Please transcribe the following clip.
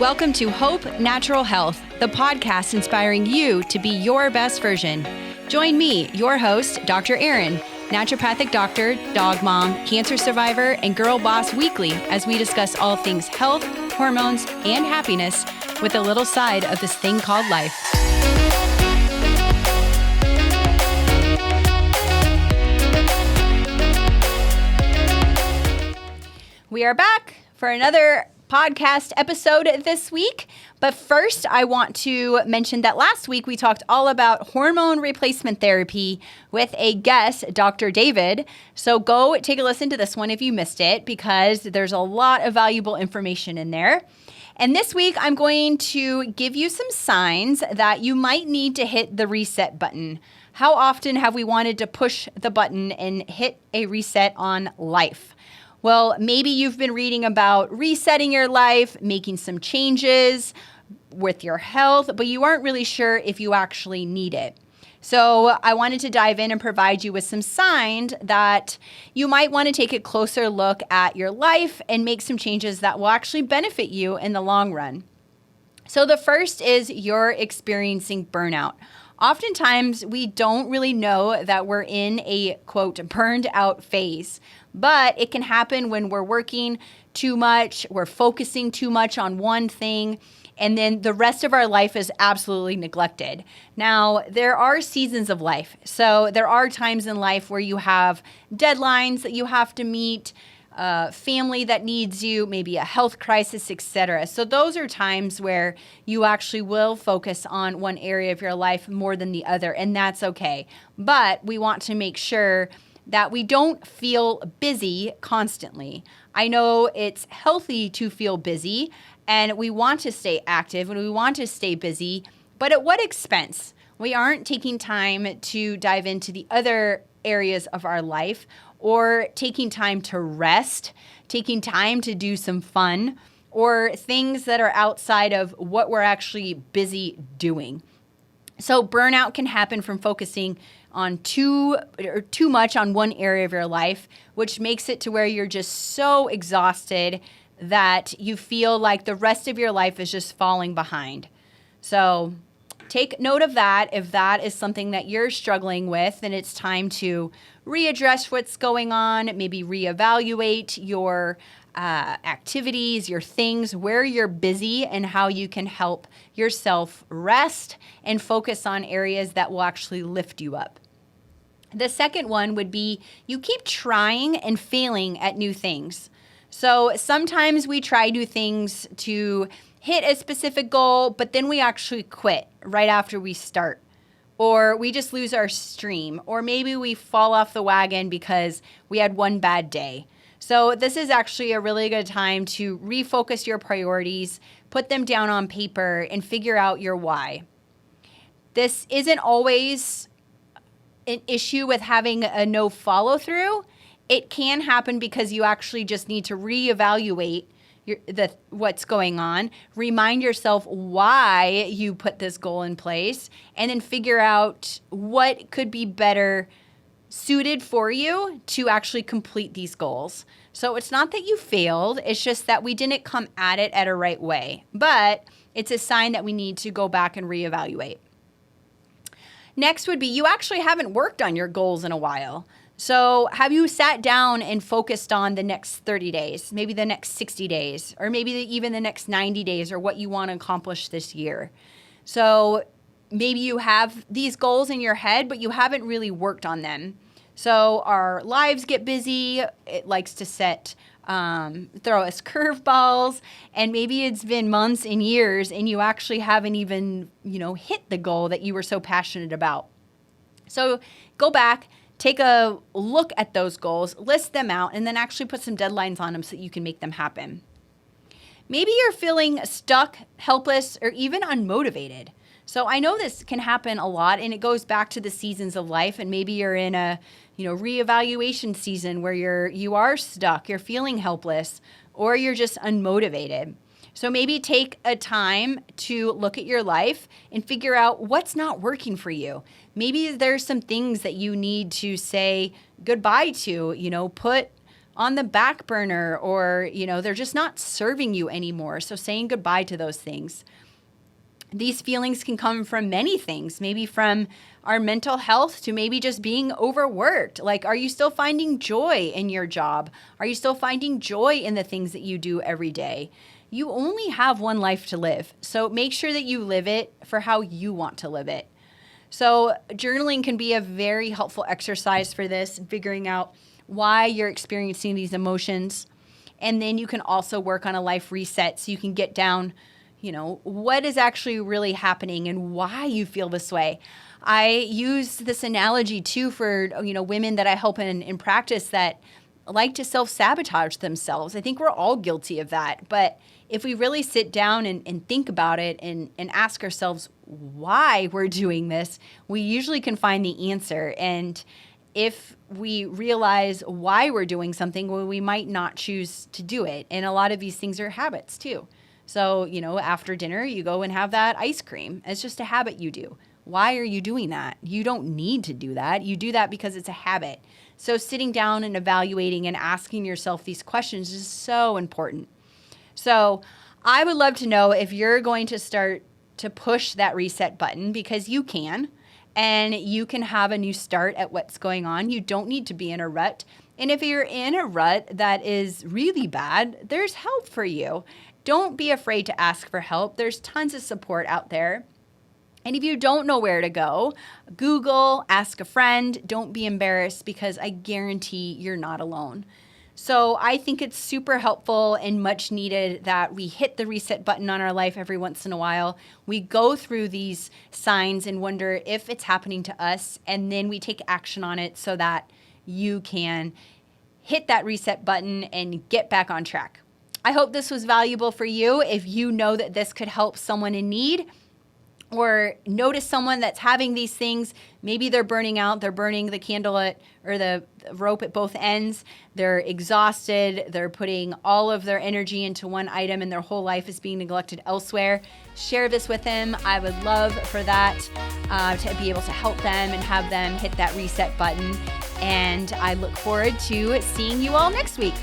Welcome to Hope Natural Health, the podcast inspiring you to be your best version. Join me, your host, Dr. Erin, naturopathic doctor, dog mom, cancer survivor, and girl boss weekly as we discuss all things health, hormones, and happiness with a little side of this thing called life. We are back for another podcast episode this week. But first, I want to mention that last week we talked all about hormone replacement therapy with a guest, Dr. David. So go take a listen to this one if you missed it, because there's a lot of valuable information in there. And this week, I'm going to give you some signs that you might need to hit the reset button. How often have we wanted to push the button and hit a reset on life? Well, maybe you've been reading about resetting your life, making some changes with your health, but you aren't really sure if you actually need it. So I wanted to dive in and provide you with some signs that you might want to take a closer look at your life and make some changes that will actually benefit you in the long run. So the first is you're experiencing burnout. Oftentimes, we don't really know that we're in a, quote, burned out phase, but it can happen when we're working too much, we're focusing too much on one thing, and then the rest of our life is absolutely neglected. Now, there are seasons of life. So there are times in life where you have deadlines that you have to meet, family that needs you, maybe a health crisis, etc. So those are times where you actually will focus on one area of your life more than the other, and that's okay. But we want to make sure that we don't feel busy constantly. I know it's healthy to feel busy, and we want to stay active and we want to stay busy, but at what expense? We aren't taking time to dive into the other areas of our life, or taking time to rest, taking time to do some fun, or things that are outside of what we're actually busy doing. So burnout can happen from focusing on too much on one area of your life, which makes it to where you're just so exhausted that you feel like the rest of your life is just falling behind. So take note of that. If that is something that you're struggling with, then it's time to readdress what's going on, maybe reevaluate your activities, your things, where you're busy, and how you can help yourself rest and focus on areas that will actually lift you up. The second one would be you keep trying and failing at new things. So sometimes we try new things to hit a specific goal, but then we actually quit right after we start. Or we just lose our stream. Or maybe we fall off the wagon because we had one bad day. So this is actually a really good time to refocus your priorities, put them down on paper, and figure out your why. This isn't always an issue with having a no follow through. It can happen because you actually just need to reevaluate what's going on, remind yourself why you put this goal in place, and then figure out what could be better suited for you to actually complete these goals. So it's not that you failed, it's just that we didn't come at it at a right way, but it's a sign that we need to go back and reevaluate. Next would be you actually haven't worked on your goals in a while. So have you sat down and focused on the next 30 days, maybe the next 60 days, or maybe even the next 90 days, or what you want to accomplish this year? So maybe you have these goals in your head, but you haven't really worked on them. So our lives get busy. It likes to throw us curveballs, and maybe it's been months and years and you actually haven't even, hit the goal that you were so passionate about. So go back, take a look at those goals, list them out, and then actually put some deadlines on them so that you can make them happen. Maybe you're feeling stuck, helpless, or even unmotivated. So I know this can happen a lot, and it goes back to the seasons of life, and maybe you're in a reevaluation season where you are stuck, you're feeling helpless, or you're just unmotivated. So maybe take a time to look at your life and figure out what's not working for you. Maybe there's some things that you need to say goodbye to, put on the back burner, or, they're just not serving you anymore. So saying goodbye to those things. These feelings can come from many things, maybe from our mental health to maybe just being overworked. Like, are you still finding joy in your job? Are you still finding joy in the things that you do every day? You only have one life to live. So make sure that you live it for how you want to live it. So journaling can be a very helpful exercise for this, figuring out why you're experiencing these emotions. And then you can also work on a life reset so you can get down what is actually really happening and why you feel this way. I use this analogy too for, women that I help in practice that like to self-sabotage themselves. I think we're all guilty of that. But if we really sit down and think about it and ask ourselves why we're doing this, we usually can find the answer. And if we realize why we're doing something, well, we might not choose to do it. And a lot of these things are habits too. So, after dinner, you go and have that ice cream. It's just a habit you do. Why are you doing that? You don't need to do that. You do that because it's a habit. So sitting down and evaluating and asking yourself these questions is so important. So I would love to know if you're going to start to push that reset button, because you can, and you can have a new start at what's going on. You don't need to be in a rut. And if you're in a rut that is really bad, there's help for you. Don't be afraid to ask for help. There's tons of support out there. And if you don't know where to go, Google, ask a friend. Don't be embarrassed, because I guarantee you're not alone. So I think it's super helpful and much needed that we hit the reset button on our life every once in a while. We go through these signs and wonder if it's happening to us, and then we take action on it so that you can hit that reset button and get back on track. I hope this was valuable for you. If you know that this could help someone in need, or notice someone that's having these things, maybe they're burning out, they're burning the candle or the rope at both ends, they're exhausted, they're putting all of their energy into one item and their whole life is being neglected elsewhere, share this with them. I would love for that to be able to help them and have them hit that reset button. And I look forward to seeing you all next week.